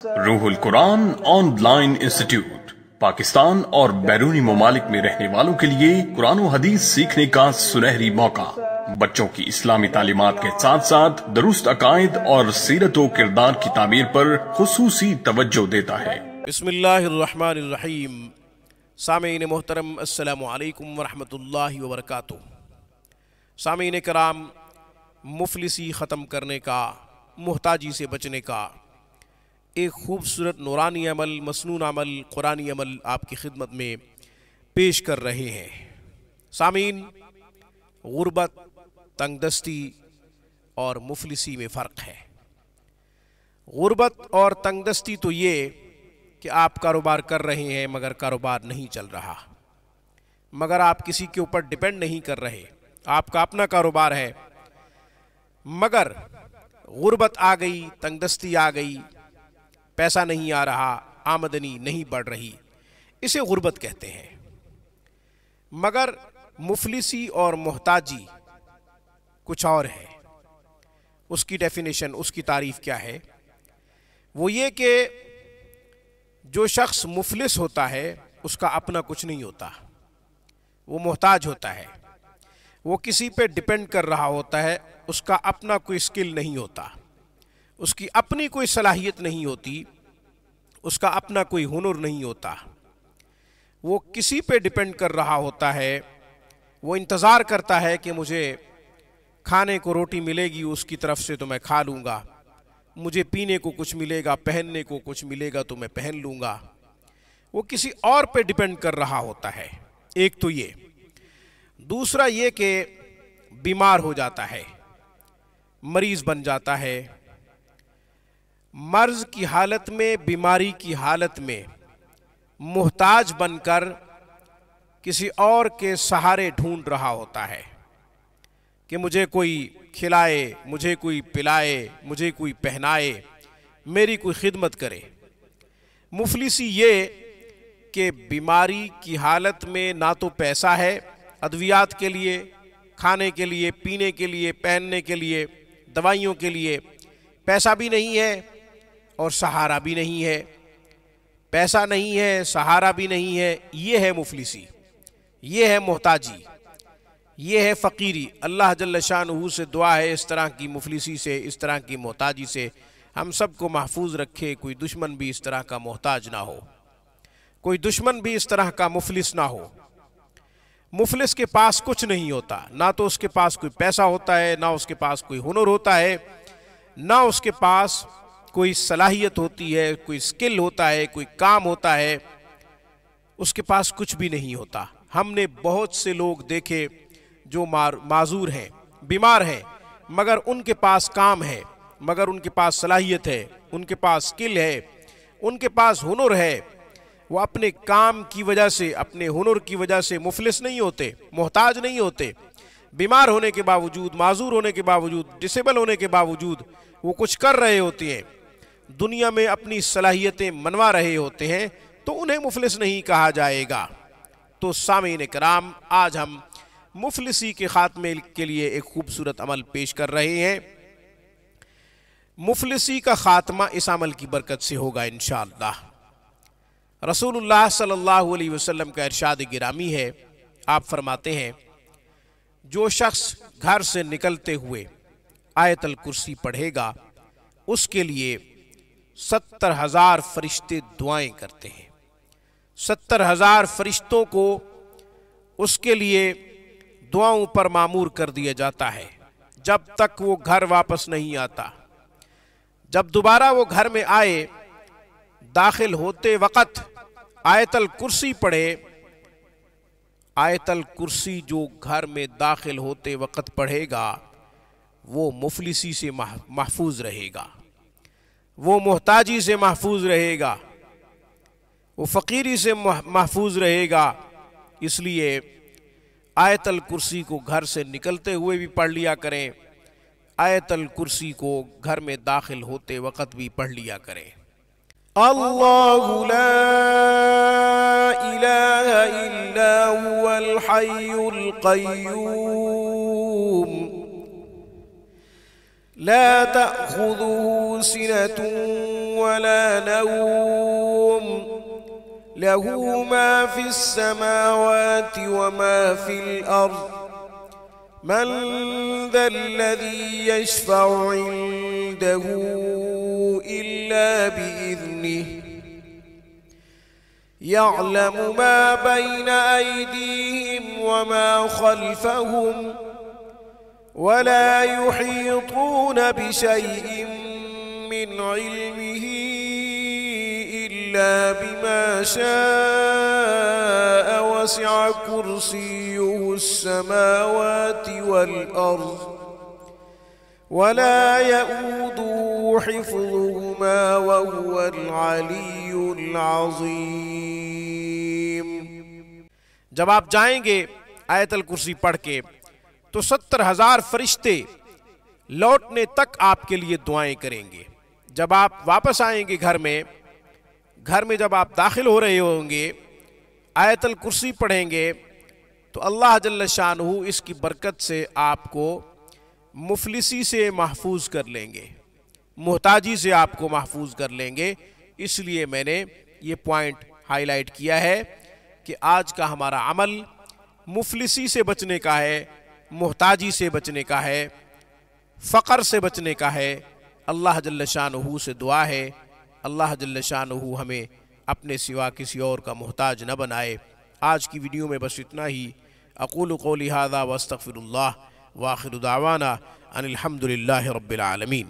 रूहुल Quran online institute Pakistan और बैरूनी ममालिक में रहने वालों के लिए कुरान और हदीस सीखने का सुनहरी मौका। बच्चों की इस्लामी तालीमात के साथ साथ दुरुस्त अकायद और सीरत व किरदार की तामीर पर खुसूसी तवज्जो देता है। बिस्मिल्लाहिर्रहमानिर्रहीम। सामीन मोहतरम, अस्सलामु अलैकुम वरहमतुल्लाहि वबरकातुहू। सामीन कराम, मुफलिसी ख़त्म करने का, मुहताजी से बचने का एक खूबसूरत नूरानी अमल, मसनून अमल, कुरानी अमल आपकी खिदमत में पेश कर रहे हैं। सामीन, गुर्बत, तंगदस्ती और मुफलिसी में फ़र्क है। गुर्बत और तंगदस्ती तो ये कि आप कारोबार कर रहे हैं मगर कारोबार नहीं चल रहा, मगर आप किसी के ऊपर डिपेंड नहीं कर रहे, आपका अपना कारोबार है, मगर गुर्बत आ गई, तंगदस्ती आ गई, पैसा नहीं आ रहा, आमदनी नहीं बढ़ रही, इसे गुर्बत कहते हैं। मगर मुफलिसी और मोहताजी कुछ और है। उसकी डेफिनेशन, उसकी तारीफ क्या है? वो ये कि जो शख्स मुफलिस होता है उसका अपना कुछ नहीं होता, वो मोहताज होता है, वो किसी पे डिपेंड कर रहा होता है, उसका अपना कोई स्किल नहीं होता, उसकी अपनी कोई सलाहियत नहीं होती, उसका अपना कोई हुनर नहीं होता, वो किसी पे डिपेंड कर रहा होता है। वो इंतज़ार करता है कि मुझे खाने को रोटी मिलेगी उसकी तरफ से तो मैं खा लूँगा, मुझे पीने को कुछ मिलेगा, पहनने को कुछ मिलेगा तो मैं पहन लूँगा। वो किसी और पे डिपेंड कर रहा होता है। एक तो ये। दूसरा ये कि बीमार हो जाता है, मरीज़ बन जाता है। मर्ज की हालत में, बीमारी की हालत में मुहताज बनकर किसी और के सहारे ढूंढ रहा होता है कि मुझे कोई खिलाए, मुझे कोई पिलाए, मुझे कोई पहनाए, मेरी कोई खिदमत करे। मुफलिसी ये कि बीमारी की हालत में ना तो पैसा है अद्वियात के लिए, खाने के लिए, पीने के लिए, पहनने के लिए, दवाइयों के लिए पैसा भी नहीं है और सहारा भी नहीं है। पैसा नहीं है, सहारा भी नहीं है, ये है मुफलिसी, ये है मोहताजी, ये है फ़कीरी। अल्लाह जल्ल शानहू से दुआ है इस तरह की मुफलिसी से, इस तरह की मोहताजी से हम सब को महफूज रखे। कोई दुश्मन भी इस तरह का मोहताज ना हो, कोई दुश्मन भी इस तरह का मुफलिस ना हो। मुफलिस के पास कुछ नहीं होता, ना तो उसके पास कोई पैसा होता है, ना उसके पास कोई हुनर होता है, ना उसके पास कोई सलाहियत होती है, कोई स्किल होता है, कोई काम होता है, उसके पास कुछ भी नहीं होता। हमने बहुत से लोग देखे जो माजूर हैं, बीमार हैं, मगर उनके पास काम है, मगर उनके पास सलाहियत है, उनके पास स्किल है, उनके पास हुनर है। वो अपने काम की वजह से, अपने हुनर की वजह से मुफलिस नहीं होते, मोहताज नहीं होते। बीमार होने के बावजूद, माजूर होने के बावजूद, डिसेबल होने के बावजूद वो कुछ कर रहे होते हैं, दुनिया में अपनी सलाहियतें मनवा रहे होते हैं, तो उन्हें मुफलिस नहीं कहा जाएगा। तो सामीन कराम, आज हम मुफलिसी के खात्मे के लिए एक खूबसूरत अमल पेश कर रहे हैं। मुफलिसी का खात्मा इस अमल की बरकत से होगा इंशाअल्लाह। रसूलुल्लाह सल्लल्लाहु अलैहि वसल्लम का इरशाद गिरामी है, आप फरमाते हैं, जो शख्स घर से निकलते हुए आयतल कुर्सी पढ़ेगा उसके लिए 70,000 फरिश्ते दुआएं करते हैं। 70,000 फरिश्तों को उसके लिए दुआओं पर मामूर कर दिया जाता है जब तक वो घर वापस नहीं आता। जब दोबारा वो घर में आए, दाखिल होते वक़्त आयतल कुर्सी पढ़े। आयतल कुर्सी जो घर में दाखिल होते वक़्त पढ़ेगा वो मुफलिसी से महफूज रहेगा, वो मोहताजी से महफूज रहेगा, वो फ़कीरी से महफूज रहेगा। इसलिए आयतल कुर्सी को घर से निकलते हुए भी पढ़ लिया करें, आयतल कुर्सी को घर में दाखिल होते वक़्त भी पढ़ लिया करें। अल्लाहु ला इलाहा इल्ला हुवल हय्युल क़य्यूम ला तअख़ुज़ुहु सिनतुन वला नौम लहू मा फिस समावाति व मा फिल अर्ज़ मन ज़ल्लज़ी यशफ़उ इंदहू इल्ला बिइज़निही यअलमु मा बैन अयदीहिम व मा खल्फ़हुम वला युहीतून बिशैइन मिन इल्मिही इल्ला बिमा शाअ वसिअ कुर्सियुहु अस्समावाति वल अर्ज़ वला यऊदुहु हिफ़्ज़ुहुमा व हुवल अलियुल अज़ीम। जब आप जाएंगे आयतल कुर्सी पढ़ के तो 70,000 फरिश्ते लौटने तक आपके लिए दुआएं करेंगे। जब आप वापस आएंगे घर में जब आप दाखिल हो रहे होंगे आयतल कुर्सी पढ़ेंगे तो अल्लाह जल्ल शानहू इसकी बरकत से आपको मुफलिसी से महफूज कर लेंगे, मोहताजी से आपको महफूज कर लेंगे। इसलिए मैंने ये पॉइंट हाईलाइट किया है कि आज का हमारा अमल मुफलिसी से बचने का है, मोहताजी से बचने का है, फ़क़र से बचने का है। अल्लाह जल्ल शानहू से दुआ है अल्लाह जल्ल शानहू हमें अपने सिवा किसी और का मोहताज न बनाए। आज की वीडियो में बस इतना ही। अक़ूलु क़ौली हाज़ा व अस्तग़फ़िरुल्लाह व आख़िरु दावाना अनिल हम्दुलिल्लाहि रब्बिल आलमीन।